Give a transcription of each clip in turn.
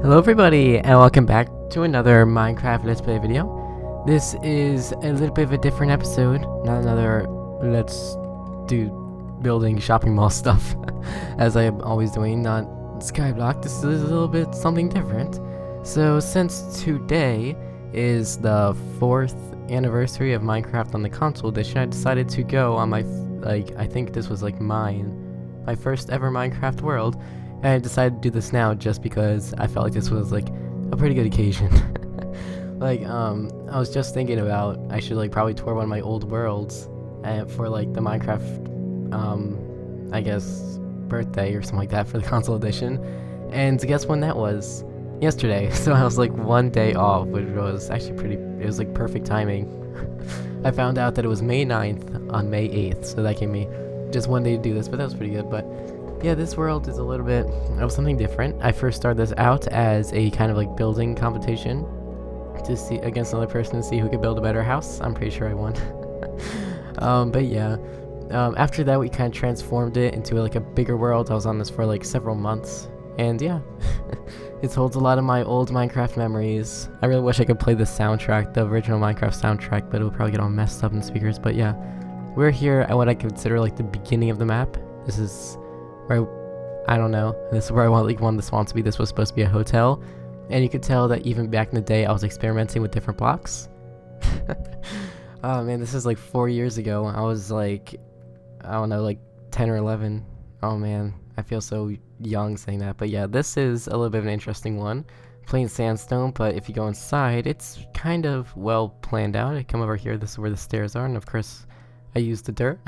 Hello everybody, and welcome back to another Minecraft Let's Play video. This is a little bit of a different episode, not another let's do building shopping mall stuff, as I am always doing, not Skyblock. This is a little bit something different. So since today is the 4th anniversary of Minecraft on the console edition, I decided to go on my, I think this was like my first ever Minecraft world. And I decided to do this now just because I felt like this was like a pretty good occasion. I was just thinking about I should like probably tour one of my old worlds for like the Minecraft I guess birthday or something like that for the console edition. And guess when that was? Yesterday. So I was like one day off, which was actually it was like perfect timing. I found out that it was May 9th on May 8th, so that gave me just one day to do this, but that was pretty good. But yeah, this world is a little bit of something different. I first started this out as a kind of like building competition to see against another person to see who could build a better house. I'm pretty sure I won. But yeah, after that we kind of transformed it into like a bigger world. I was on this for like several months, and yeah, it holds a lot of my old Minecraft memories. I really wish I could play the soundtrack, the original Minecraft soundtrack, but it would probably get all messed up in speakers. But yeah, we're here at what I consider like the beginning of the map. This is where I don't know. This is where I want the spawn to be. This was supposed to be a hotel, and you could tell that even back in the day, I was experimenting with different blocks. Oh man, this is like 4 years ago. I was like, I don't know, like 10 or 11. Oh man, I feel so young saying that. But yeah, this is a little bit of an interesting one. Plain sandstone, but if you go inside, it's kind of well planned out. I come over here. This is where the stairs are, and of course, I used the dirt.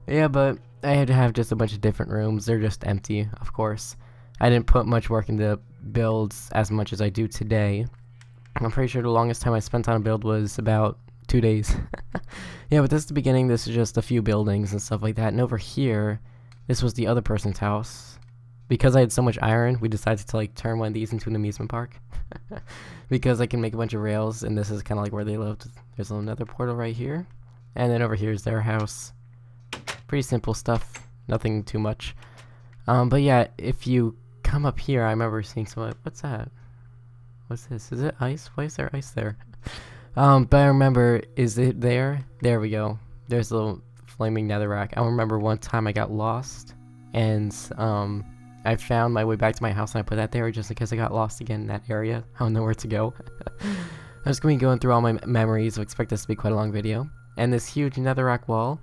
Yeah, but I had to have just a bunch of different rooms. They're just empty, of course. I didn't put much work into builds as much as I do today. I'm pretty sure the longest time I spent on a build was about 2 days. Yeah, but this is the beginning. This is just a few buildings and stuff like that. And over here, this was the other person's house. Because I had so much iron, we decided to like turn one of these into an amusement park. Because I can make a bunch of rails, and this is kind of like where they lived. There's another portal right here. And then over here is their house. Pretty simple stuff, nothing too much. But yeah, if you come up here, I remember seeing some. What's that? What's this? Is it ice? Why is there ice there? But I remember, is it there? There we go. There's a little flaming netherrack. I remember one time I got lost, and I found my way back to my house, and I put that there just in case I got lost again in that area. I don't know where to go. I'm just going to be going through all my memories. I expect this to be quite a long video. And this huge netherrack wall.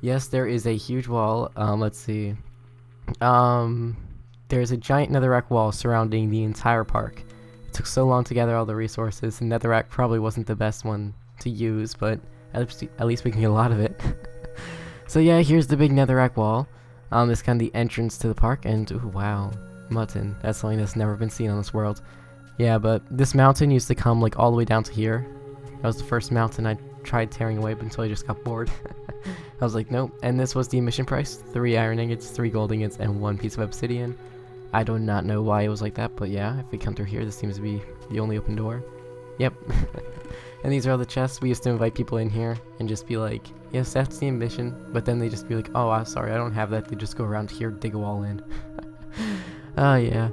Yes, there is a huge wall. Let's see. There's a giant netherrack wall surrounding the entire park. It took so long to gather all the resources, and netherrack probably wasn't the best one to use, but at least we can get a lot of it. So yeah, here's the big netherrack wall. This is kind of the entrance to the park, and ooh, wow, mutton. That's something that's never been seen on this world. Yeah, but this mountain used to come like all the way down to here. That was the first mountain I tried tearing away, but until I just got bored. I was like, nope. And this was the admission price: 3 iron ingots, 3 gold ingots, and 1 piece of obsidian. I do not know why it was like that, but yeah, if we come through here, this seems to be the only open door. Yep. And these are all the chests. We used to invite people in here and just be like, yes, that's the admission. But then they just be like, oh, I'm sorry, I don't have that. They just go around here, dig a wall in. Oh, yeah.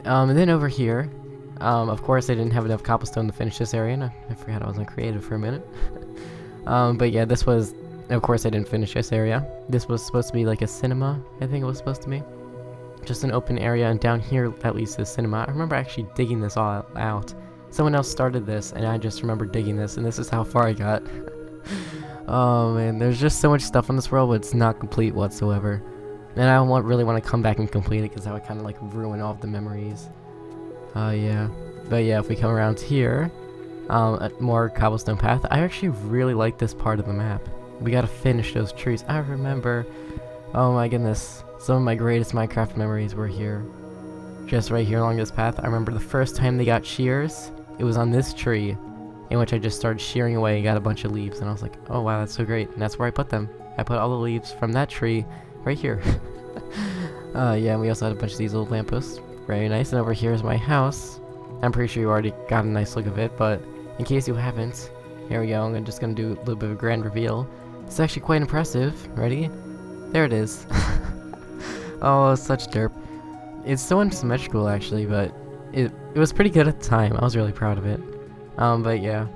And then over here, of course, I didn't have enough cobblestone to finish this area, and I forgot I was on creative for a minute. But yeah, this was, of course, I didn't finish this area. This was supposed to be like a cinema, I think it was supposed to be. Just an open area, and down here, at least, is cinema. I remember actually digging this all out. Someone else started this, and I just remember digging this, and this is how far I got. Oh man, there's just so much stuff on this world, but it's not complete whatsoever. And I don't really want to come back and complete it, because that would kind of like ruin all of the memories. Yeah. But yeah, if we come around here, more cobblestone path. I actually really like this part of the map. We gotta finish those trees. I remember, oh my goodness, some of my greatest Minecraft memories were here. Just right here along this path. I remember the first time they got shears, it was on this tree, in which I just started shearing away and got a bunch of leaves, and I was like, oh wow, that's so great. And that's where I put them. I put all the leaves from that tree right here. Yeah, and we also had a bunch of these little lampposts. Very nice. And over here is my house. I'm pretty sure you already got a nice look of it, but in case you haven't, here we go. I'm just gonna do a little bit of a grand reveal. It's actually quite impressive. Ready? There it is. Oh, such derp. It's so unsymmetrical actually, but it was pretty good at the time. I was really proud of it. But yeah.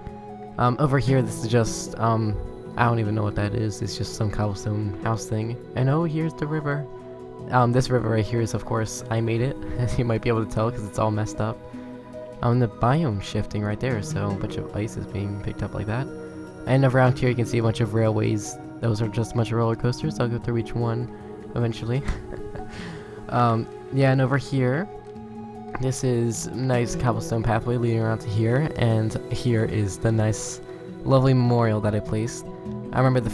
Over here, this is just, I don't even know what that is. It's just some cobblestone house thing. And oh, here's the river. This river right here is, of course, I made it, as you might be able to tell because it's all messed up. The biome shifting right there, so a bunch of ice is being picked up like that. And around here you can see a bunch of railways. Those are just a bunch of roller coasters. I'll go through each one eventually. Yeah, and over here, this is a nice cobblestone pathway leading around to here, and here is the nice, lovely memorial that I placed. I remember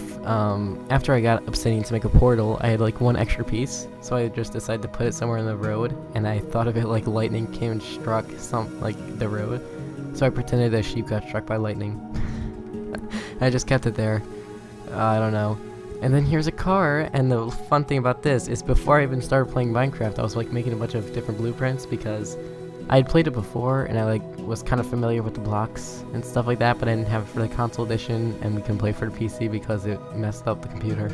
after I got Obsidian to make a portal, I had like one extra piece, so I just decided to put it somewhere in the road, and I thought of it like lightning came and struck the road, so I pretended a sheep got struck by lightning. I just kept it there. I don't know. And then here's a car, and the fun thing about this is before I even started playing Minecraft, I was like making a bunch of different blueprints because I had played it before, and I like was kind of familiar with the blocks and stuff like that, but I didn't have it for the console edition, and we couldn't play for the PC because it messed up the computer.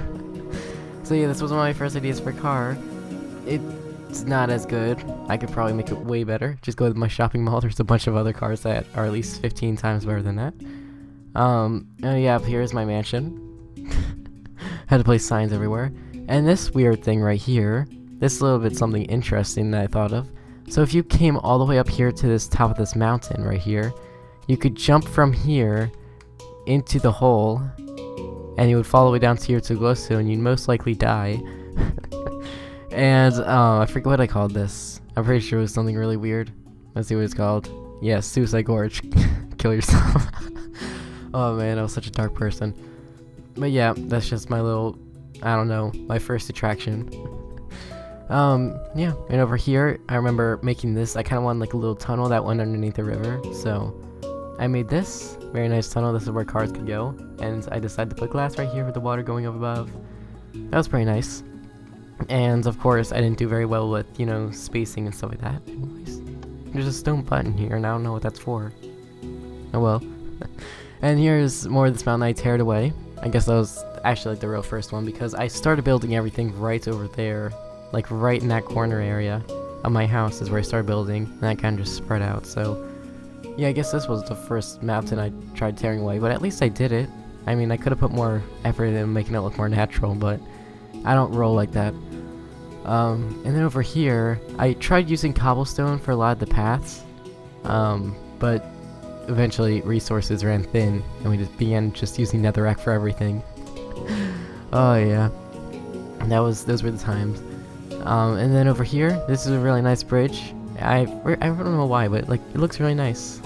So yeah, this was one of my first ideas for a car. It's not as good. I could probably make it way better. Just go to my shopping mall. There's a bunch of other cars that are at least 15 times better than that. Yeah, up here is my mansion. Had to place signs everywhere. And this weird thing right here, this is a little bit something interesting that I thought of. So if you came all the way up here to this top of this mountain right here, you could jump from here into the hole, and you would fall all the way down to here to glowstone, and you'd most likely die. And I forget what I called this. I'm pretty sure it was something really weird. Let's see what it's called. Yeah, Suicide Gorge. Kill yourself. Oh man, I was such a dark person. But yeah, that's just my little, I don't know, my first attraction. Yeah, and over here, I remember making this. I kind of wanted like a little tunnel that went underneath the river, so I made this very nice tunnel. This is where cars could go, and I decided to put glass right here with the water going up above. That was pretty nice. And of course, I didn't do very well with, spacing and stuff like that. Anyways, there's a stone button here, and I don't know what that's for. Oh well. And here's more of this mountain I teared away. I guess that was actually like the real first one, because I started building everything right over there, like right in that corner area of my house is where I started building, and that kind of just spread out. So yeah, I guess this was the first mountain I tried tearing away, but at least I did it. I mean, I could have put more effort in making it look more natural, but I don't roll like that. And then over here, I tried using cobblestone for a lot of the paths, but eventually resources ran thin, and we just began using netherrack for everything. Oh yeah, those were the times. And then over here, this is a really nice bridge. I don't know why, but like it looks really nice.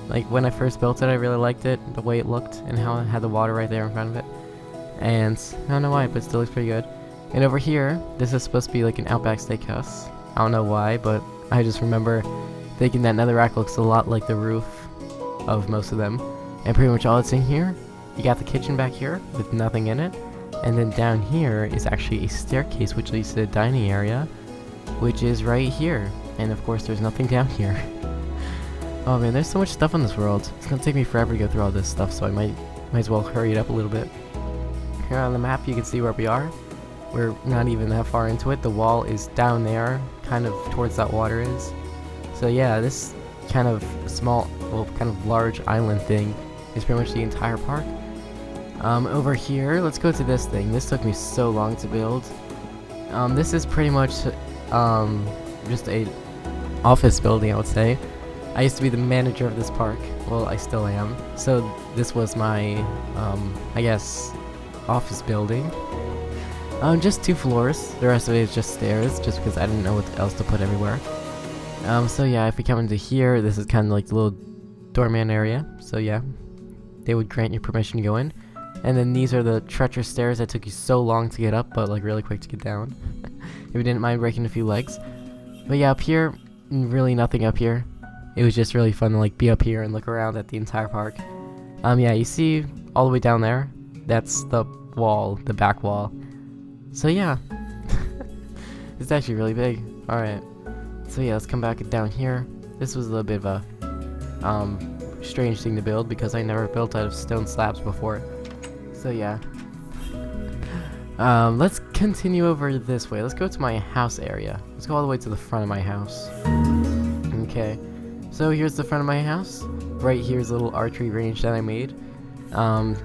Like when I first built it, I really liked it, the way it looked and how it had the water right there in front of it. And I don't know why, but it still looks pretty good. And over here, this is supposed to be like an Outback Steakhouse. I don't know why, but I just remember thinking that netherrack looks a lot like the roof of most of them. And pretty much all that's in here, you got the kitchen back here with nothing in it. And then down here is actually a staircase which leads to the dining area, which is right here. And of course there's nothing down here. Oh man, there's so much stuff in this world. It's gonna take me forever to go through all this stuff, so I might as well hurry it up a little bit. Here on the map you can see where we are. We're not even that far into it. The wall is down there, kind of towards that water is. So yeah, this kind of small, well, kind of large island thing is pretty much the entire park. Over here, let's go to this thing. This took me so long to build. This is pretty much just a office building, I would say. I used to be the manager of this park. Well, I still am. So this was my, I guess, office building. Just 2 floors. The rest of it is just stairs, just because I didn't know what else to put everywhere. So yeah, if we come into here, this is kind of like the little doorman area. So yeah, they would grant you permission to go in. And then these are the treacherous stairs that took you so long to get up, but like really quick to get down. If you didn't mind breaking a few legs. But yeah, up here, really nothing up here. It was just really fun to like be up here and look around at the entire park. Yeah, you see all the way down there, that's the wall, the back wall. So yeah, it's actually really big. Alright, so yeah, let's come back down here. This was a little bit of a strange thing to build because I never built out of stone slabs before. So yeah, let's continue over this way. Let's go to my house area. Let's go all the way to the front of my house. Okay, So here's the front of my house. Right here's a little archery range that I made.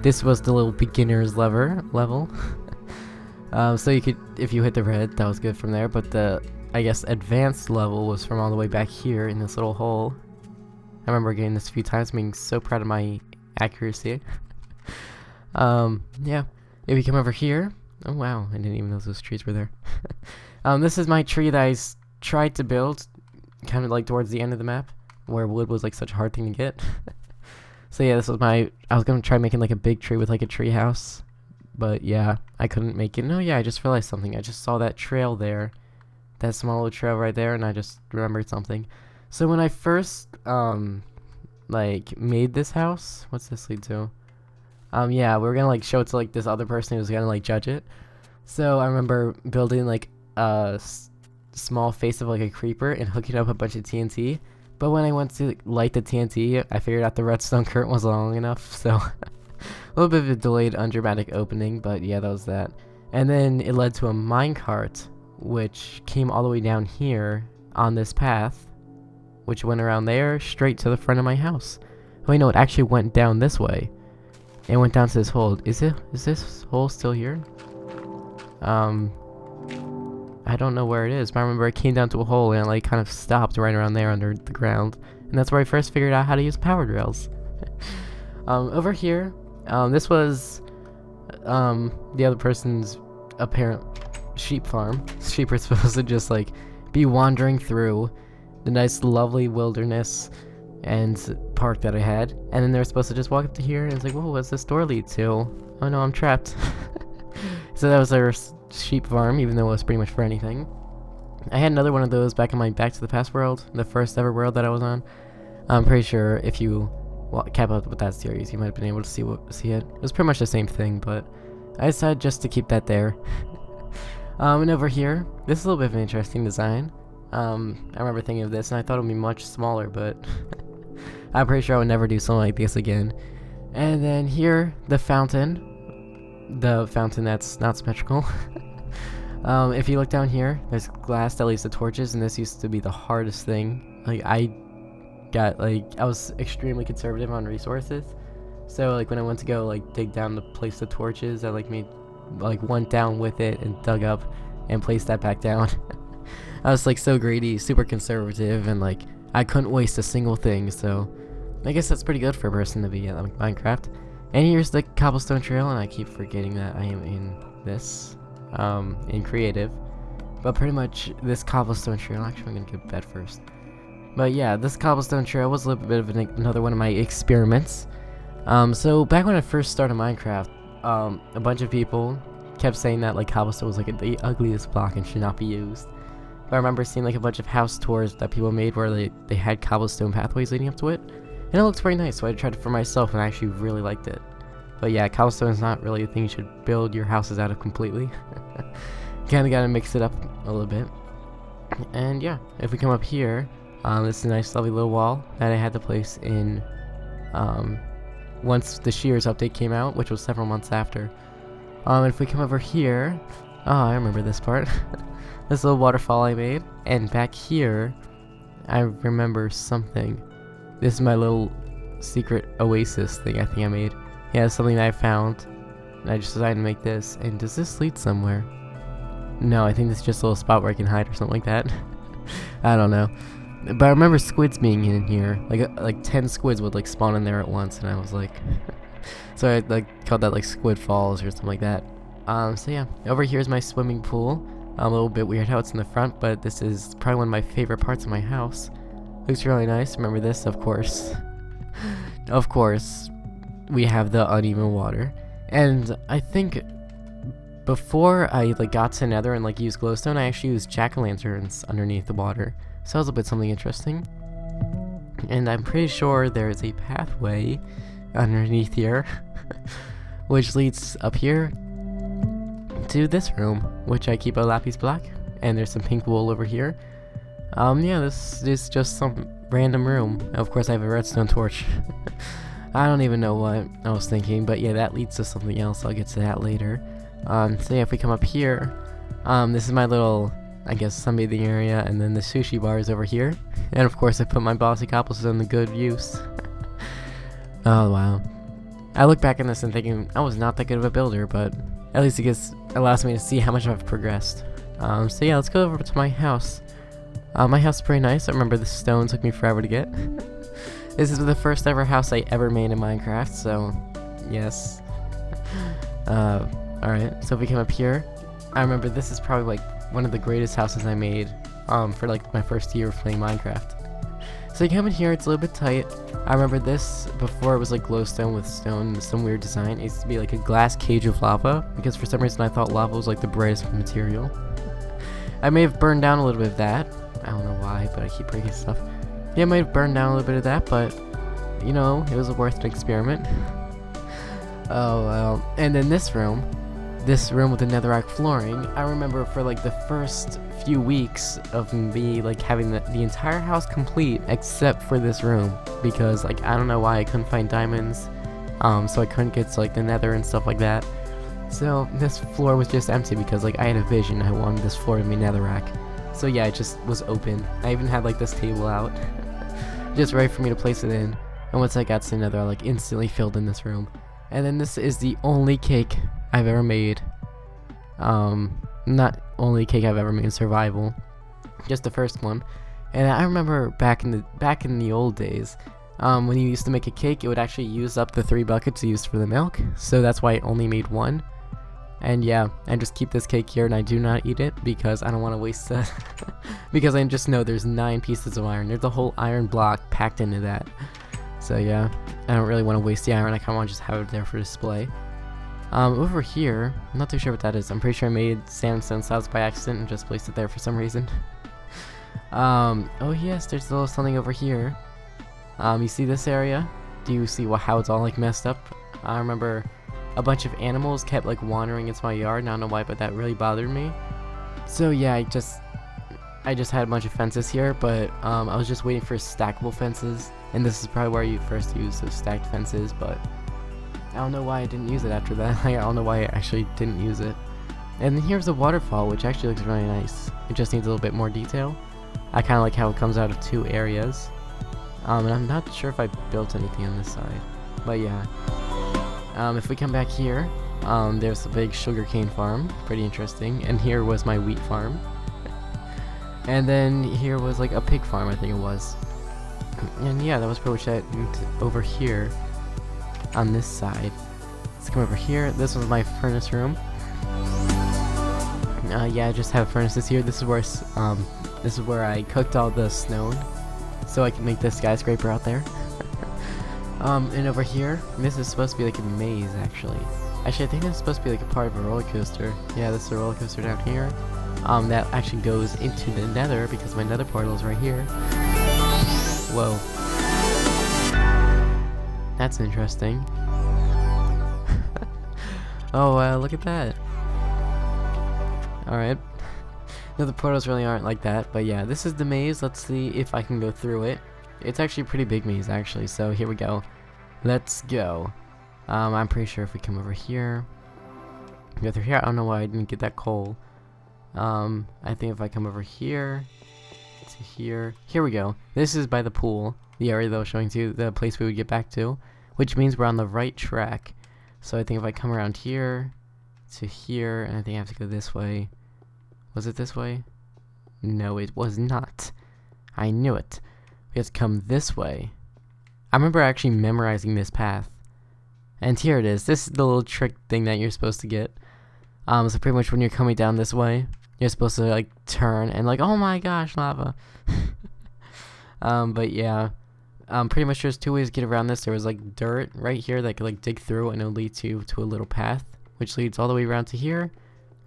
This was the little beginner's level. So you could, if you hit the red, that was good from there. But the, I guess, advanced level was from all the way back here in this little hole. I remember getting this a few times, being so proud of my accuracy. Yeah. If you come over here, oh wow, I didn't even know those trees were there. This is my tree that I tried to build, kind of like towards the end of the map, where wood was like such a hard thing to get. So yeah, this was I was gonna try making like a big tree with like a tree house, but yeah, I couldn't make it. No, yeah, I just realized something. I just saw that trail there, that small little trail right there, and I just remembered something. So when I first like made this house, what's this lead to? Yeah, we were gonna like show it to like this other person who was gonna like judge it. So I remember building like a small face of like a creeper and hooking up a bunch of TNT. But when I went to light the TNT, I figured out the redstone curtain wasn't long enough, so a little bit of a delayed undramatic opening, but yeah, that was that. And then it led to a minecart, which came all the way down here on this path, which went around there straight to the front of my house. Wait, no, it actually went down this way. It went down to this hole. Is this hole still here? I don't know where it is, but I remember I came down to a hole and it like kind of stopped right around there under the ground. And that's where I first figured out how to use power drills. Over here, this was the other person's apparent sheep farm. Sheep are supposed to just like be wandering through the nice lovely wilderness and park that I had, and then they're supposed to just walk up to here and it's like, whoa, what's this door lead to? Oh no, I'm trapped. So that was our sheep farm, even though it was pretty much for anything. I had another one of those back in my Back to the Past world, the first ever world that I was on. I'm pretty sure if you kept up with that series, you might have been able to see it. It was pretty much the same thing, but I decided just to keep that there. And over here, this is a little bit of an interesting design. I remember thinking of this and I thought it would be much smaller, but I'm pretty sure I would never do something like this again. And then here, the fountain that's not symmetrical. If you look down here, there's glass that leads to torches, and this used to be the hardest thing. Like I was extremely conservative on resources, so like when I went to go like dig down to place the torches, I went down with it and dug up and placed that back down. I was like so greedy, super conservative, and like I couldn't waste a single thing, so I guess that's pretty good for a person to be in Minecraft. And here's the cobblestone trail, and I keep forgetting that I am in this, in creative. But pretty much this cobblestone trail, actually I'm gonna get bed first. But yeah, this cobblestone trail was a little bit of another one of my experiments. So back when I first started Minecraft, a bunch of people kept saying that like cobblestone was like the ugliest block and should not be used. But I remember seeing like a bunch of house tours that people made where they had cobblestone pathways leading up to it. And it looks very nice, so I tried it for myself and I actually really liked it. But yeah, cobblestone is not really a thing you should build your houses out of completely. Kinda gotta mix it up a little bit. And yeah, if we come up here, this is a nice lovely little wall that I had to place in once the Shears update came out, which was several months after. If we come over here, oh, I remember this part. This little waterfall I made, and back here, I remember something. This is my little secret oasis thing I think I made. Yeah, it's something that I found, and I just decided to make this. And does this lead somewhere? No, I think this is just a little spot where I can hide or something like that. I don't know. But I remember squids being in here. Like 10 squids would like spawn in there at once, and I was like... So I like called that like Squid Falls or something like that. So yeah, over here is my swimming pool. A little bit weird how it's in the front, but this is probably one of my favorite parts of my house. Looks really nice. Remember this, of course. Of course, we have the uneven water. And I think before I like got to Nether and like used glowstone, I actually used jack-o'-lanterns underneath the water. So that was a bit something interesting. And I'm pretty sure there is a pathway underneath here, which leads up here to this room, which I keep a lapis block, and there's some pink wool over here. Yeah, this is just some random room. Of course, I have a redstone torch. I don't even know what I was thinking, but yeah, that leads to something else. I'll get to that later. So yeah, if we come up here, this is my little, I guess, sunbathing area, and then the sushi bar is over here. And of course I put my bossy cobblestone to good use. Oh wow. I look back on this and thinking I was not that good of a builder, but at least it allows me to see how much I've progressed. So yeah, let's go over to my house. My house is pretty nice. I remember the stone took me forever to get. This is the first ever house I ever made in Minecraft, so yes. Alright, so if we come up here, I remember this is probably like one of the greatest houses I made for like my first year of playing Minecraft. So you come in here, it's a little bit tight. I remember this before it was like glowstone with stone and some weird design. It used to be like a glass cage of lava, because for some reason I thought lava was like the brightest material. I may have burned down a little bit of that. I don't know why, but I keep breaking stuff. Yeah, I might have burned down a little bit of that, but you know, it was worth an experiment. Oh well. And then this room with the netherrack flooring, I remember for like the first few weeks of me like having the entire house complete except for this room, because like I don't know why I couldn't find diamonds, so I couldn't get to like the nether and stuff like that. So this floor was just empty because like I had a vision. I wanted this floor to be netherrack. So yeah, it just was open. I even had like this table out just ready for me to place it in. And once I got to the nether, I like instantly filled in this room. And then this is the only cake I've ever made. Not only cake I've ever made in survival, just the first one. And I remember back in the old days, when you used to make a cake, it would actually use up the 3 buckets used for the milk. So that's why I only made 1. And yeah, I just keep this cake here and I do not eat it because I don't want to waste that. Because I just know there's 9 pieces of iron. There's a whole iron block packed into that. So yeah, I don't really want to waste the iron. I kind of want to just have it there for display. Over here, I'm not too sure what that is. I'm pretty sure I made sandstone slabs by accident and just placed it there for some reason. Oh yes, there's a little something over here. You see this area? Do you see how it's all like messed up? I remember a bunch of animals kept like wandering into my yard, and I don't know why, but that really bothered me. So yeah, I just had a bunch of fences here, but I was just waiting for stackable fences, and this is probably where you first use those stacked fences, but I don't know why I didn't use it after that. I don't know why I actually didn't use it. And then here's a waterfall, which actually looks really nice. It just needs a little bit more detail. I kind of like how it comes out of 2 areas. And I'm not sure if I built anything on this side, but yeah. If we come back here, there's a big sugarcane farm, pretty interesting, and here was my wheat farm. And then here was like a pig farm, I think it was. And yeah, that was pretty much it. Over here, on this side, let's come over here. This was my furnace room. Yeah, I just have furnaces here. This is where I cooked all the stone, so I can make this skyscraper out there. And over here, this is supposed to be like a maze, actually. Actually, I think it's supposed to be like a part of a roller coaster. Yeah, this is a roller coaster down here. That actually goes into the nether, because my nether portal is right here. Whoa. That's interesting. Oh, wow, look at that. Alright. No, the portals really aren't like that, but yeah, this is the maze. Let's see if I can go through it. It's actually a pretty big maze, actually, so here we go. Let's go. I'm pretty sure if we come over here, go through here. I don't know why I didn't get that coal. I think if I come over here to here we go. This is by the pool, the area that I was showing to you, the place we would get back to, which means we're on the right track. So I think if I come around here to here, and I think I have to go this way. Was it this way? No, it was not. I knew it. We have to come this way. I remember actually memorizing this path. And here it is. This is the little trick thing that you're supposed to get. So pretty much when you're coming down this way, you're supposed to like turn and like, oh my gosh, lava. But yeah, pretty much there's 2 ways to get around this. There was like dirt right here that could like dig through, and it'll lead you to a little path, which leads all the way around to here,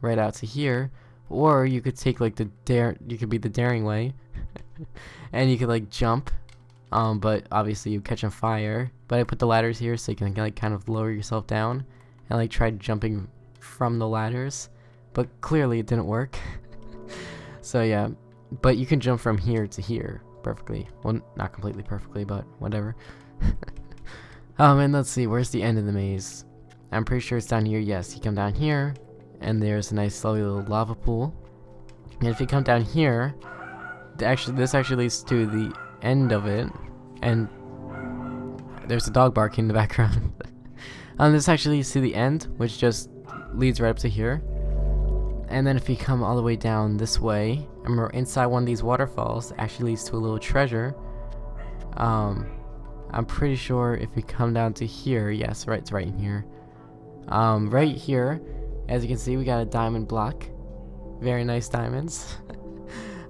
right out to here. Or you could take like you could be the daring way, and you could like jump. But obviously you catch on fire. But I put the ladders here so you can like kind of lower yourself down and like try jumping from the ladders. But clearly it didn't work. So yeah, but you can jump from here to here perfectly. Well, not completely perfectly, but whatever. And let's see, where's the end of the maze? I'm pretty sure it's down here. Yes, you come down here, and there's a nice lovely little lava pool. And if you come down here, this actually leads to the end of it, and there's a dog barking in the background. This actually leads to the end, which just leads right up to here. And then if you come all the way down this way, and we're inside one of these waterfalls, it actually leads to a little treasure. I'm pretty sure if we come down to here, yes, right, it's right in here. Right here, as you can see, we got a diamond block. Very nice diamonds.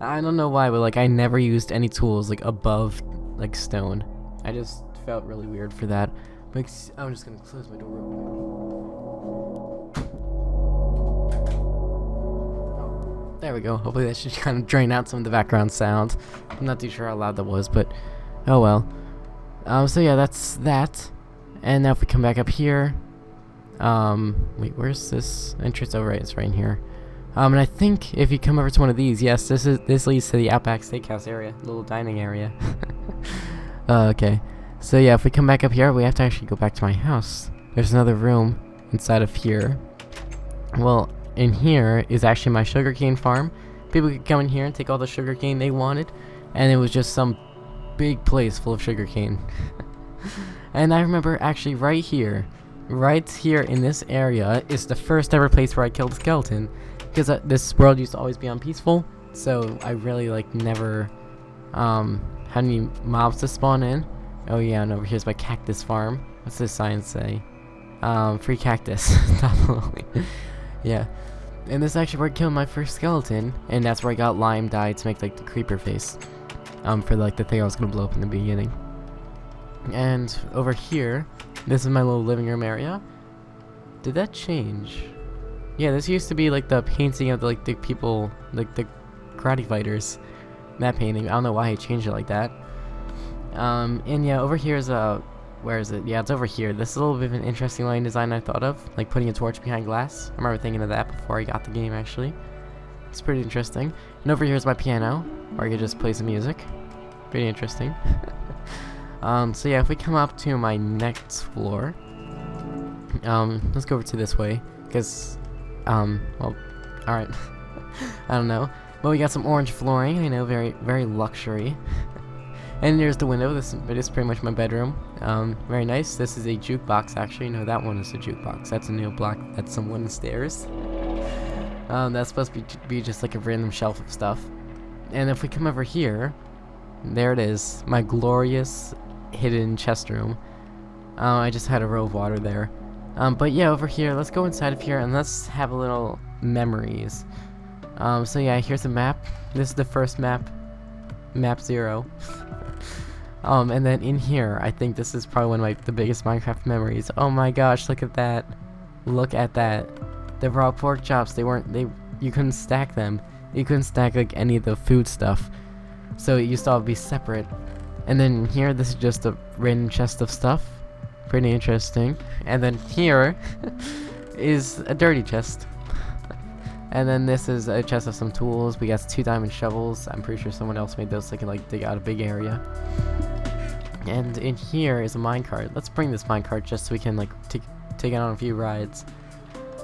I don't know why, but like I never used any tools like above like stone. I just felt really weird for that. But I'm just gonna close my door real quick. Oh, there we go. Hopefully that should kind of drain out some of the background sound. I'm not too sure how loud that was, but oh well. So yeah, that's that. And now if we come back up here, wait, where's this entrance? Oh, right, it's right in here. And I think if you come over to one of these, yes, this leads to the Outback Steakhouse area, little dining area. Okay. So yeah, if we come back up here, we have to actually go back to my house. There's another room inside of here. Well, in here is actually my sugarcane farm. People could come in here and take all the sugarcane they wanted, and it was just some big place full of sugarcane. And I remember actually right here in this area is the first ever place where I killed a skeleton. Because this world used to always be unpeaceful, so I really like never had any mobs to spawn in. Oh yeah, and over here's my cactus farm. What's this sign say? Free cactus. Yeah. And this is actually where I killed my first skeleton, and that's where I got lime dye to make like the creeper face. For like the thing I was gonna blow up in the beginning. And over here, this is my little living room area. Did that change? Yeah, this used to be like the painting of the people, like the karate fighters. That painting. I don't know why he changed it like that. And yeah, over here is where is it? Yeah, it's over here. This is a little bit of an interesting lighting design I thought of, like putting a torch behind glass. I remember thinking of that before I got the game actually. It's pretty interesting. And over here is my piano, where I could just play some music. Pretty interesting. So yeah, if we come up to my next floor, let's go over to this way, because well, alright. I don't know. Well, we got some orange flooring, I know, very, very luxury. And there's the window. This is pretty much my bedroom. Very nice. This is a jukebox, actually. No, that one is a jukebox. That's a new block. That's some wooden stairs. That's supposed to be just like a random shelf of stuff. And if we come over here, there it is. My glorious hidden chest room. I just had a row of water there. But yeah, over here, let's go inside of here and let's have a little memories. So yeah, here's a map. This is the first map. Map 0. And then in here, I think this is probably one of the biggest Minecraft memories. Oh my gosh, look at that. Look at that. The raw pork chops, you couldn't stack them. You couldn't stack like any of the food stuff. So it used to all be separate. And then here, this is just a random chest of stuff. Pretty interesting. And then here is a dirty chest. And then this is a chest of some tools. We got 2 diamond shovels. I'm pretty sure someone else made those so they can like dig out a big area. And in here is a minecart. Let's bring this minecart just so we can like take it on a few rides.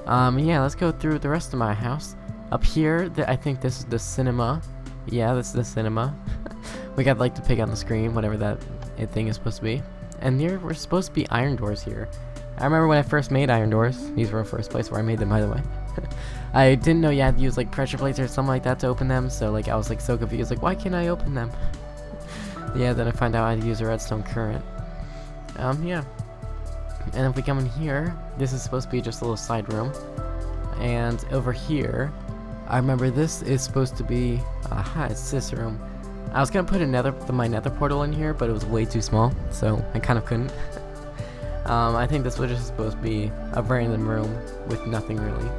Yeah, let's go through the rest of my house. Up here, I think this is the cinema. Yeah, this is the cinema. We got like the pig on the screen, whatever that thing is supposed to be. And there were supposed to be iron doors here. I remember when I first made iron doors. These were the first place where I made them, by the way. I didn't know you had to use like pressure plates or something like that to open them, so like I was like so confused, like why can't I open them? Yeah, then I find out I had to use a redstone current. Yeah. And if we come in here, this is supposed to be just a little side room. And over here, I remember this is supposed to be, it's this room. I was gonna put my nether portal in here, but it was way too small, so I kind of couldn't. I think this was just supposed to be a random room with nothing really.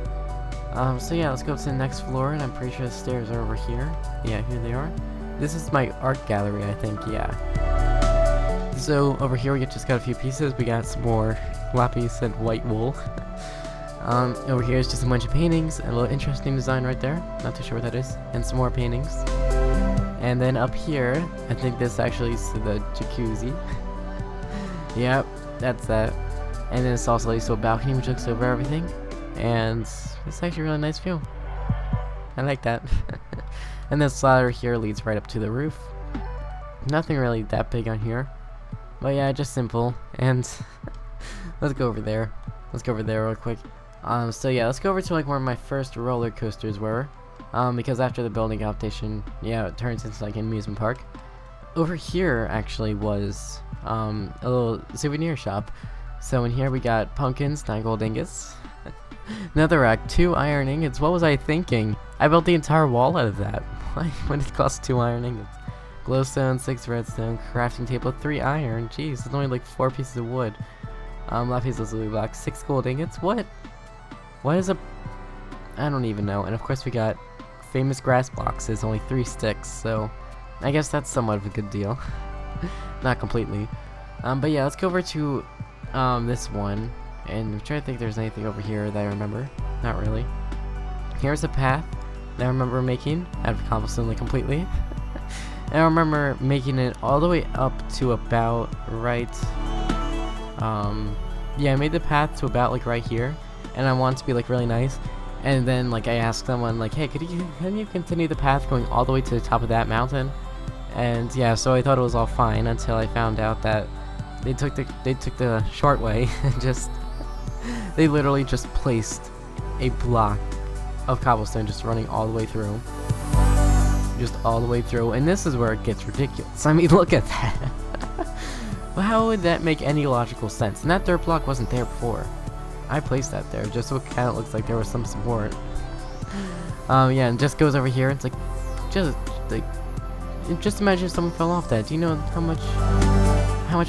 So yeah, let's go to the next floor, and I'm pretty sure the stairs are over here. Yeah, here they are. This is my art gallery, I think, yeah. So over here we just got a few pieces. We got some more lapis and white wool. Over here is just a bunch of paintings, and a little interesting design right there. Not too sure what that is. And some more paintings. And then up here, I think this actually is the jacuzzi. Yep, that's that. And then it's also leads to a balcony which looks over everything. And it's actually a really nice view. I like that. And this ladder here leads right up to the roof. Nothing really that big on here. But yeah, just simple. And let's go over there. Let's go over there real quick. So yeah, let's go over to like where my first roller coasters were. Because after the building adaptation, yeah, it turns into like an amusement park. Over here actually was a little souvenir shop. So in here we got pumpkins, 9 gold ingots, netherrack, 2 iron ingots. What was I thinking? I built the entire wall out of that. What did it cost 2 iron ingots? Glowstone, 6 redstone, crafting table, 3 iron. Jeez, it's only like 4 pieces of wood. Lapis lazuli block, 6 gold ingots. What? What is a... I don't even know. And of course we got famous grass blocks. There's only 3 sticks, so I guess that's somewhat of a good deal. Not completely. But yeah, let's go over to this one. And I'm trying to think if there's anything over here that I remember. Not really. Here's a path that I remember making out of cobblestone like completely. And I remember making it all the way up to about right... yeah, I made the path to about like right here. And I want it to be like really nice. And then like I asked someone like, hey, can you continue the path going all the way to the top of that mountain? And yeah, so I thought it was all fine until I found out that they took the short way and just they literally just placed a block of cobblestone just running all the way through. Just all the way through, and this is where it gets ridiculous. I mean, look at that. Well, how would that make any logical sense? And that dirt block wasn't there before. I placed that there just so it kind of looks like there was some support. Yeah, and just goes over here. It's like, just imagine if someone fell off that. Do you know how much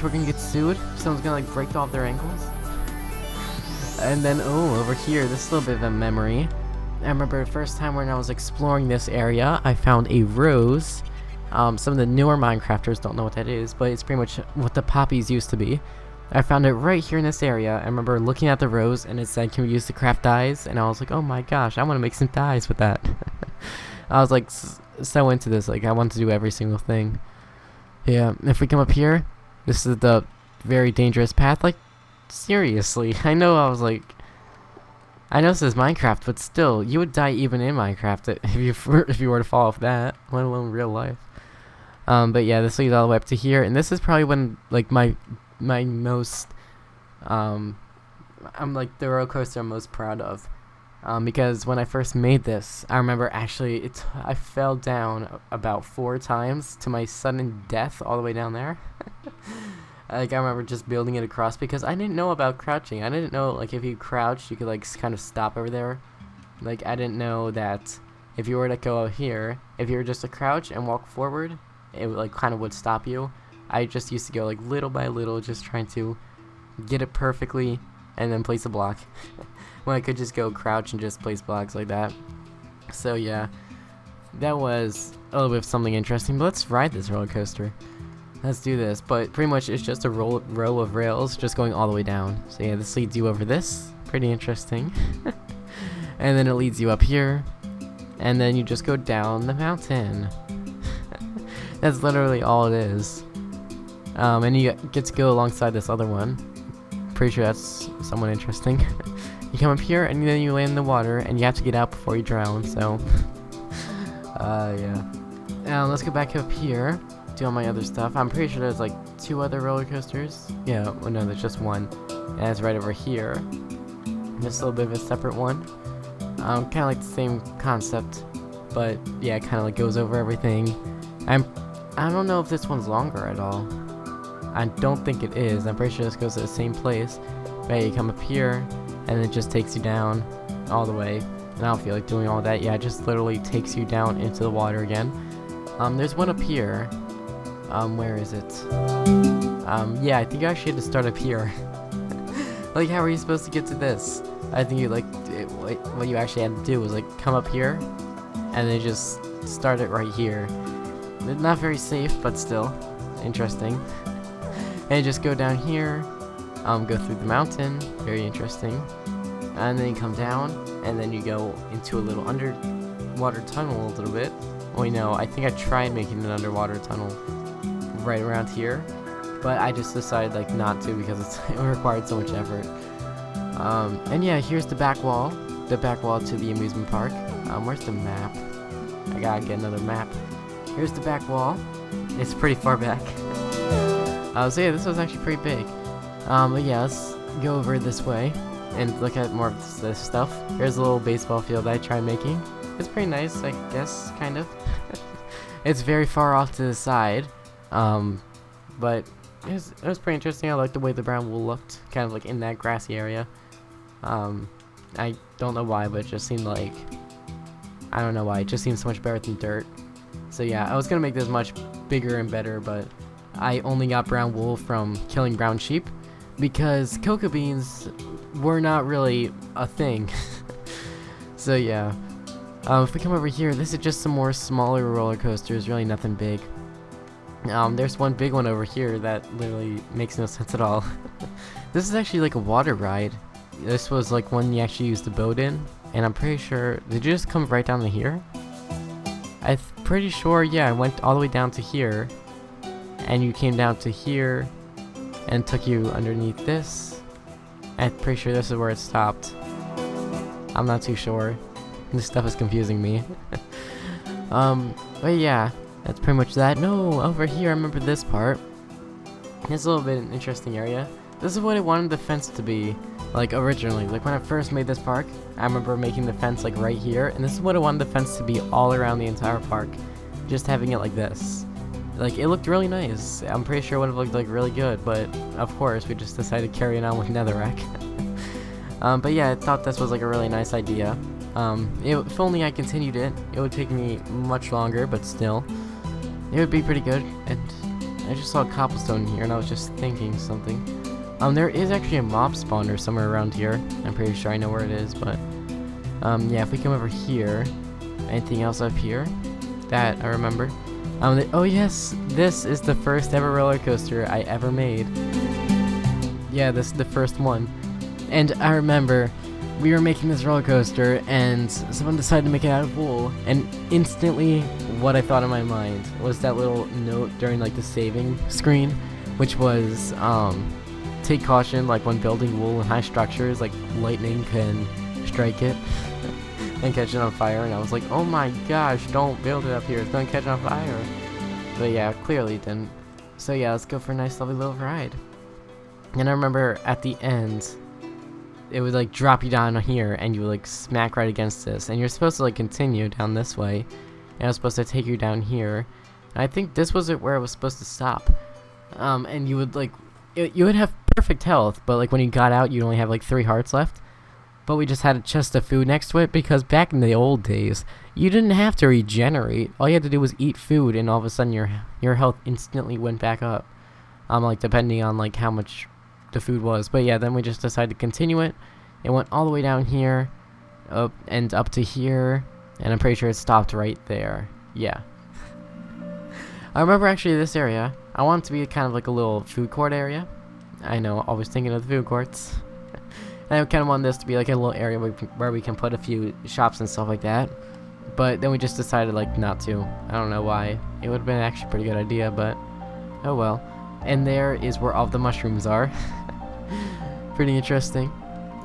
we're gonna get sued? Someone's gonna like break off their ankles. And then, oh, over here, this is a little bit of a memory. I remember the first time when I was exploring this area, I found a rose. Some of the newer Minecrafters don't know what that is, but it's pretty much what the poppies used to be. I found it right here in this area. I remember looking at the rose and it said, can we use to craft dyes? And I was like, oh my gosh, I want to make some dyes with that. I was like so into this, like I wanted to do every single thing. Yeah, if we come up here, this is the very dangerous path. Like, seriously, I know I was like, I know this is Minecraft, but still, you would die even in Minecraft if you were to fall off that, let alone real life. But yeah, this leads all the way up to here, and this is probably when like my most I'm like the roller coaster I'm most proud of, because when I first made this, I remember actually I fell down about 4 times to my sudden death all the way down there. Like I remember just building it across because I didn't know about crouching. I didn't know like if you crouched you could like kind of stop over there. Like I didn't know that if you were to go out here, if you were just to crouch and walk forward, it like kind of would stop you. I just used to go like little by little, just trying to get it perfectly and then place a block. When I could just go crouch and just place blocks like that. So yeah, that was a little bit of something interesting. But let's ride this roller coaster. Let's do this. But pretty much it's just a row of rails just going all the way down. So yeah, this leads you over this. Pretty interesting. And then it leads you up here. And then you just go down the mountain. That's literally all it is. And you get to go alongside this other one. Pretty sure that's somewhat interesting. You come up here and then you land in the water and you have to get out before you drown, so yeah. Now let's go back up here, do all my other stuff. I'm pretty sure there's like 2 other roller coasters. Yeah, well no, there's just one. And it's right over here. Just a little bit of a separate one. Kinda like the same concept, but yeah, it kinda like goes over everything. I don't know if this one's longer at all. I don't think it is. I'm pretty sure this goes to the same place. But you come up here, and it just takes you down all the way. And I don't feel like doing all that. Yeah, it just literally takes you down into the water again. There's one up here. Where is it? Yeah, I think you actually had to start up here. Like, how are you supposed to get to this? I think you what you actually had to do was like come up here, and then just start it right here. Not very safe, but still interesting. And just go down here, go through the mountain, very interesting. And then you come down, and then you go into a little underwater tunnel a little bit. Well, you know, I think I tried making an underwater tunnel right around here, but I just decided like not to because it required so much effort. And yeah, here's the back wall to the amusement park. Where's the map? I gotta get another map. Here's the back wall. It's pretty far back. So yeah, this was actually pretty big. But yeah, let's go over this way and look at more of this stuff. Here's a little baseball field I tried making. It's pretty nice, I guess, kind of. It's very far off to the side, but it was pretty interesting. I liked the way the brown wool looked, kind of like in that grassy area. I don't know why, but it just seemed like, I don't know why, it just seemed so much better than dirt. So yeah, I was gonna make this much bigger and better, but I only got brown wool from killing brown sheep, because cocoa beans were not really a thing. So yeah, if we come over here, this is just some more smaller roller coasters, really nothing big. There's one big one over here that literally makes no sense at all. This is actually like a water ride. This was like one you actually used the boat in, and I'm pretty sure, did you just come right down to here? I'm pretty sure, yeah, I went all the way down to here, and you came down to here, and took you underneath this. I'm pretty sure this is where it stopped. I'm not too sure. This stuff is confusing me. But yeah, that's pretty much that. No, over here, I remember this part. It's a little bit an interesting area. This is what I wanted the fence to be, like, originally. Like, when I first made this park, I remember making the fence, like, right here. And this is what I wanted the fence to be all around the entire park. Just having it like this. Like, it looked really nice. I'm pretty sure it would have looked, like, really good. But, of course, we just decided to carry it on with netherrack. But yeah, I thought this was, like, a really nice idea. If only I continued it, it would take me much longer, but still. It would be pretty good. And I just saw a cobblestone here, and I was just thinking something. There is actually a mob spawner somewhere around here. I'm pretty sure I know where it is, but yeah, if we come over here, anything else up here that I remember? Oh yes, this is the first ever roller coaster I ever made. Yeah, this is the first one. And I remember we were making this roller coaster, and someone decided to make it out of wool, and instantly what I thought in my mind was that little note during like the saving screen, which was take caution, like when building wool in high structures, like lightning can strike it and catch it on fire. And I was like, oh my gosh, don't build it up here, it's gonna catch on fire. But yeah, clearly it didn't. So yeah, let's go for a nice lovely little ride. And I remember at the end, it would like drop you down here, and you would like smack right against this, and you're supposed to like continue down this way, and I was supposed to take you down here, and I think this was it where it was supposed to stop. And you would like, you would have perfect health, but like when you got out, you'd only have like 3 hearts left. But we just had a chest of food next to it, because back in the old days, you didn't have to regenerate. All you had to do was eat food, and all of a sudden your health instantly went back up. Like depending on like how much the food was. But yeah, then we just decided to continue it. It went all the way down here, up and up to here, and I'm pretty sure it stopped right there. Yeah. I remember actually this area, I want it to be kind of like a little food court area. I know, always thinking of the food courts. And I kind of want this to be like a little area where we can put a few shops and stuff like that. But then we just decided like not to. I don't know why. It would have been actually a pretty good idea, but oh well. And there is where all the mushrooms are. Pretty interesting.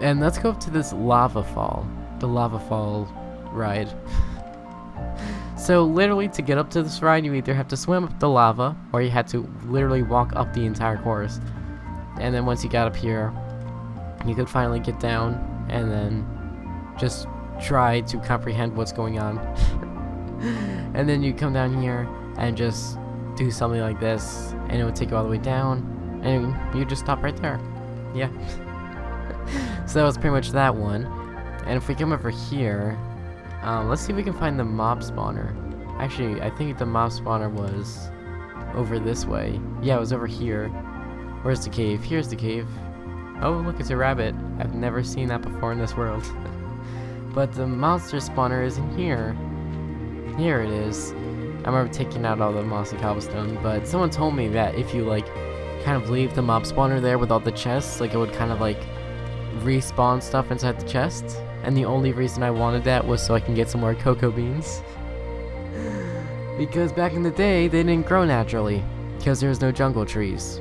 And let's go up to this lava fall. The lava fall ride. So literally to get up to this ride, you either have to swim up the lava, or you had to literally walk up the entire course. And then once you got up here, you could finally get down and then just try to comprehend what's going on. And then you come down here and just do something like this, and it would take you all the way down, and you just stop right there. Yeah. So that was pretty much that one. And if we come over here, let's see if we can find the mob spawner. Actually, I think the mob spawner was over this way. Yeah, it was over here. Where's the cave? Here's the cave. Oh, look, it's a rabbit. I've never seen that before in this world. But the monster spawner is in here. Here it is. I remember taking out all the mossy cobblestone, but someone told me that if you like kind of leave the mob spawner there with all the chests, like it would kind of like respawn stuff inside the chest. And the only reason I wanted that was so I can get some more cocoa beans. Because back in the day, they didn't grow naturally, because there was no jungle trees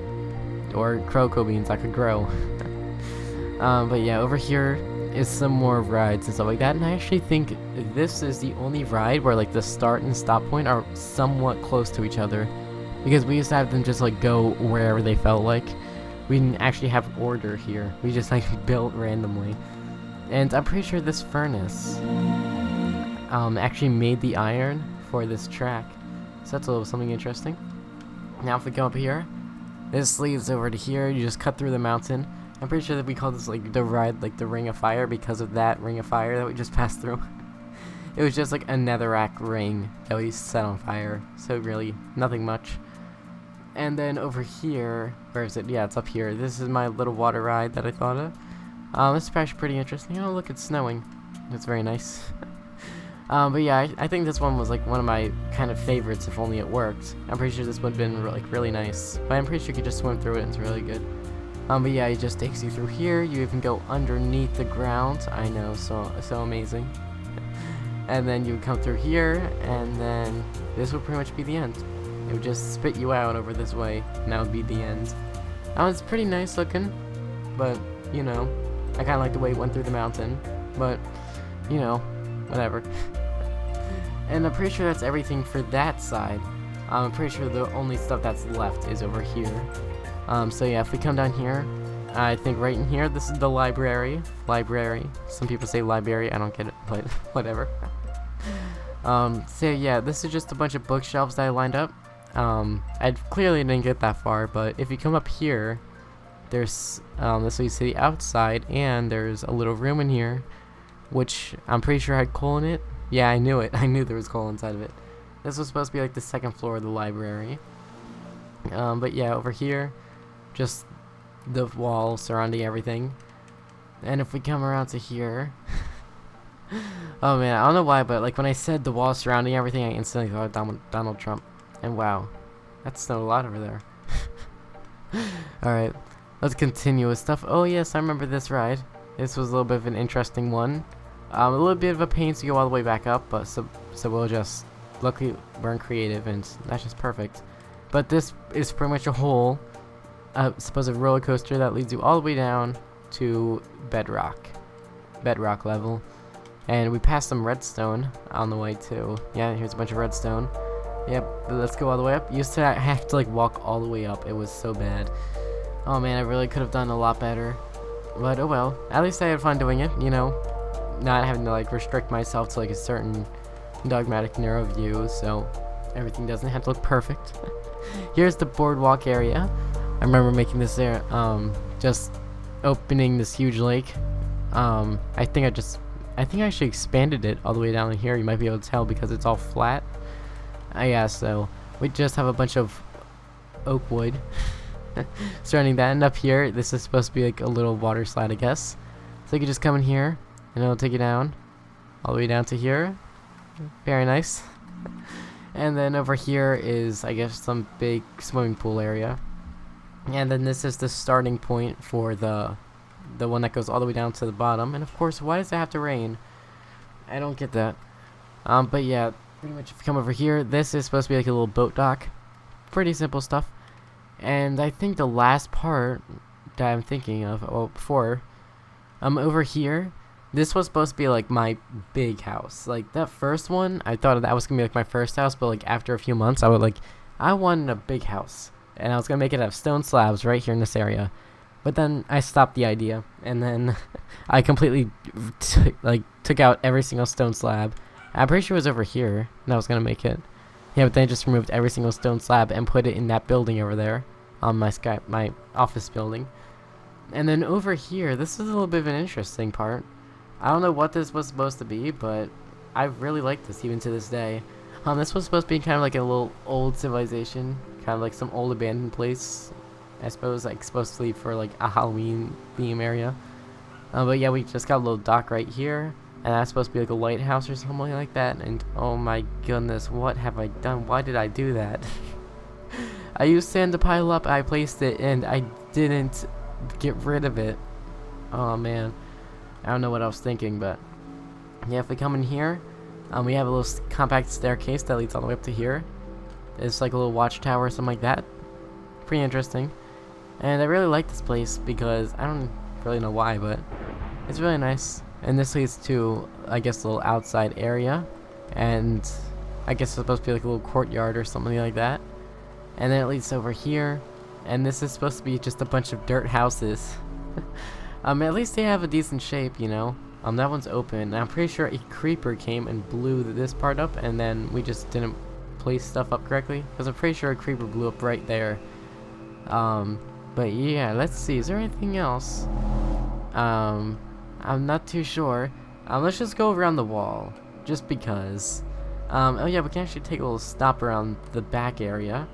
or cocoa beans that could grow. But yeah, over here, is some more rides and stuff like that, and I actually think this is the only ride where like the start and stop point are somewhat close to each other, because we used to have them just like go wherever they felt like. We didn't actually have order here. We just like built randomly. And I'm pretty sure this furnace actually made the iron for this track, so that's a little something interesting. Now if we go up here, this leads over to here. You just cut through the mountain. I'm pretty sure that we call this like the ride like the Ring of Fire because of that Ring of Fire that we just passed through. It was just like a netherrack ring that we set on fire, so really nothing much. And then over here, where is it? Yeah, it's up here. This is my little water ride that I thought of. This is actually pretty interesting. Oh, look, it's snowing. It's very nice. But yeah, I think this one was like one of my kind of favorites if only it worked. I'm pretty sure this would have been like really nice. But I'm pretty sure you could just swim through it and it's really good. But yeah, it just takes you through here. You even go underneath the ground. I know, so amazing. And then you would come through here, and then this would pretty much be the end. It would just spit you out over this way, and that would be the end. It's pretty nice looking, but, you know, I kind of like the way it went through the mountain, but, you know, whatever. And I'm pretty sure that's everything for that side. I'm pretty sure the only stuff that's left is over here. So yeah, if we come down here, I think right in here, this is the library. Library. Some people say library, I don't get it, but whatever. So yeah, this is just a bunch of bookshelves that I lined up. I clearly didn't get that far, but if you come up here, there's, this way you see the outside, and there's a little room in here, which I'm pretty sure had coal in it. Yeah, I knew it. I knew there was coal inside of it. This was supposed to be like the second floor of the library. But yeah, over here, just the wall surrounding everything. And if we come around to here, oh man, I don't know why, but like when I said the wall surrounding everything, I instantly thought of Donald Trump. And wow, that snowed a lot over there. Alright, let's continue with stuff. Oh yes, I remember this ride. This was a little bit of an interesting one. A little bit of a pain to go all the way back up, but so we'll just, luckily we're creative and that's just perfect. But this is pretty much a whole supposed roller coaster that leads you all the way down to bedrock level. And we passed some redstone on the way too. Yeah, here's a bunch of redstone. Yep, let's go all the way up. Used to have to like walk all the way up. It was so bad. Oh man, I really could have done a lot better. But oh well. At least I had fun doing it, you know. Not having to like restrict myself to like a certain dogmatic narrow view, so everything doesn't have to look perfect. Here's the boardwalk area. I remember making this there, just opening this huge lake. I think I actually expanded it all the way down here. You might be able to tell because it's all flat. Yeah, so we just have a bunch of oak wood surrounding that, and up here, this is supposed to be like a little water slide, I guess. So you can just come in here, and it'll take you down, all the way down to here. Very nice. And then over here is, I guess, some big swimming pool area. And then this is the starting point for the one that goes all the way down to the bottom. And of course, why does it have to rain? I don't get that. But yeah, pretty much if you come over here, this is supposed to be like a little boat dock. Pretty simple stuff. And I think the last part that I'm thinking of, before, over here, this was supposed to be like my big house. Like that first one, I thought that was gonna be like my first house, but like after a few months, I wanted a big house, and I was gonna make it out of stone slabs right here in this area. But then I stopped the idea, and then I completely took out every single stone slab. I'm pretty sure it was over here, and I was gonna make it. Yeah, but then I just removed every single stone slab and put it in that building over there, on my office building. And then over here, this is a little bit of an interesting part. I don't know what this was supposed to be, but I really like this even to this day. This was supposed to be kind of like a little old civilization, kind of like some old abandoned place, I suppose, like supposedly for like a Halloween theme area. But yeah, we just got a little dock right here, and that's supposed to be like a lighthouse or something like that. And oh my goodness, what have I done? Why did I do that? I used sand to pile up, I placed it, and I didn't get rid of it. Oh man. I don't know what I was thinking, but yeah, if we come in here, we have a little compact staircase that leads all the way up to here. It's like a little watchtower or something like that. Pretty interesting. And I really like this place because I don't really know why, but it's really nice. And this leads to, I guess, a little outside area, and I guess it's supposed to be like a little courtyard or something like that. And then it leads over here, and this is supposed to be just a bunch of dirt houses. At least they have a decent shape, you know. That one's open, and I'm pretty sure a creeper came and blew this part up, and then we just didn't place stuff up correctly, because I'm pretty sure a creeper blew up right there. But yeah, let's see, is there anything else? I'm not too sure. Let's just go around the wall, just because. Oh yeah, we can actually take a little stop around the back area.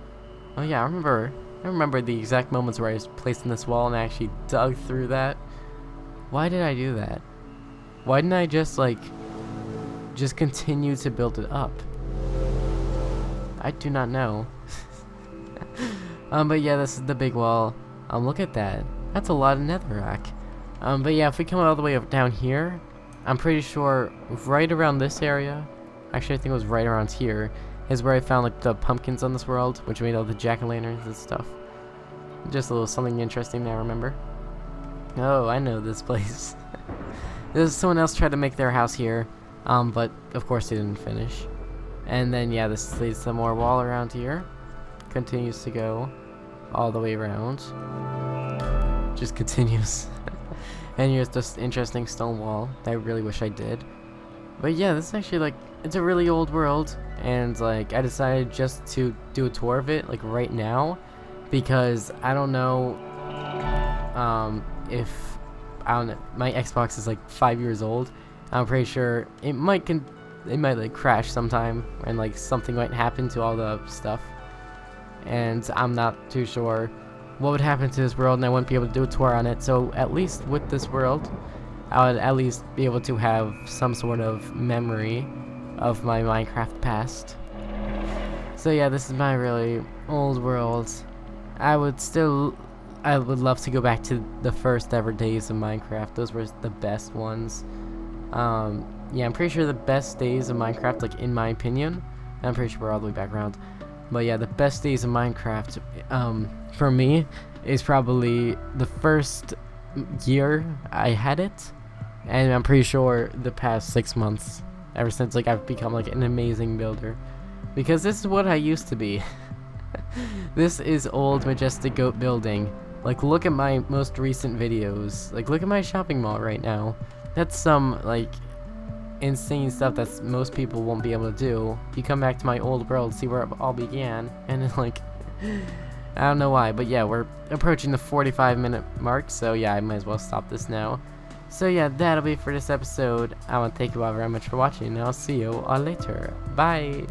Oh yeah, I remember the exact moments where I was placing this wall and I actually dug through that. Why did I do that? Why didn't I just continue to build it up? I do not know. But yeah, this is the big wall. Look at that. That's a lot of netherrack. But yeah, if we come all the way up down here, I'm pretty sure right around this area, actually I think it was right around here, is where I found like the pumpkins on this world, which made all the jack-o'-lanterns and stuff. Just a little something interesting there, remember? Oh, I know this place. Someone else tried to make their house here, but of course they didn't finish. And then yeah, this leads to some more wall around here. Continues to go all the way around. Just continues. And here's this interesting stone wall that I really wish I did. But yeah, this is actually like, it's a really old world, and like I decided just to do a tour of it like right now, because I don't know if my Xbox is like 5 years old. I'm pretty sure it might like crash sometime, and like something might happen to all the stuff, and I'm not too sure what would happen to this world, and I wouldn't be able to do a tour on it. So at least with this world, I would at least be able to have some sort of memory of my Minecraft past. So yeah, this is my really old world. I would love to go back to the first ever days of Minecraft. Those were the best ones. Yeah, I'm pretty sure the best days of Minecraft, like in my opinion, I'm pretty sure we're all the way back around. But yeah, the best days of Minecraft, for me, is probably the first year I had it, and I'm pretty sure the past 6 months, ever since like I've become like an amazing builder, because this is what I used to be. This is old Majestic Goat building. Like, look at my most recent videos. Like, look at my shopping mall right now. That's some like insane stuff that most people won't be able to do. You come back to my old world, see where it all began, and then like I don't know why, but yeah, we're approaching the 45-minute mark, so yeah, I might as well stop this now. So yeah, that'll be for this episode. I want to thank you all very much for watching, and I'll see you all later. Bye!